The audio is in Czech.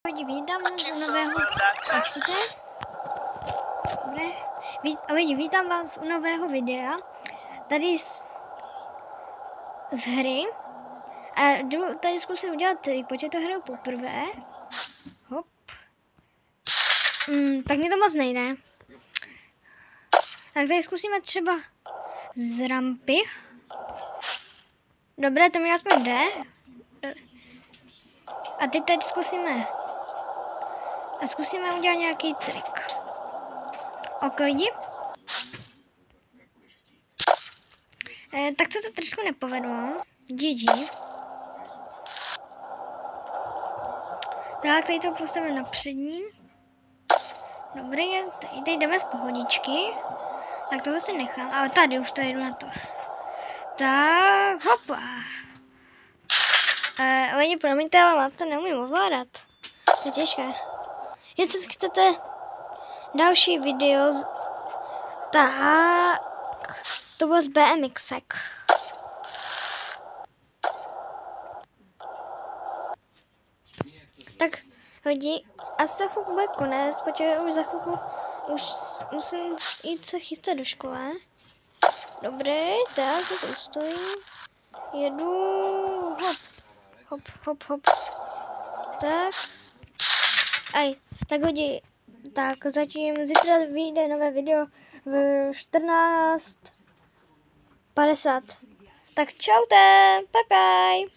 lidi, vítám vás u nového... Dobré. Lidi, vítám vás u nového videa. Tady z hry. A jdu tady zkusím udělat počet, to hraju poprvé. Hop. Tak mi to moc nejde. Tak tady zkusíme třeba z rampy. Dobré, to mi aspoň jde. A teď tady zkusíme. A zkusíme udělat nějaký trik. Ok, lidi. Tak se to trošku nepovedlo. GG. Tak, tady to postavíme na přední. Dobrý, teď jdeme z pohodičky. Tak tohle si nechám, ale tady už to jedu na to. Tak, hopa. Lidi, promiňte, ale má to neumím ovládat. To je těžké. Jestli chcete další video, tak to bylo z BMXek. Tak lidi, asi za chvilku bude konec, protože už za chvilku už musím jít se chystat do školy. Dobrý, tak to ustojí. Jedu, hop, hop, hop, hop. Tak. Tak lidi, tak zatím zítra vyjde nové video v 14:50. Tak čaute, bye bye.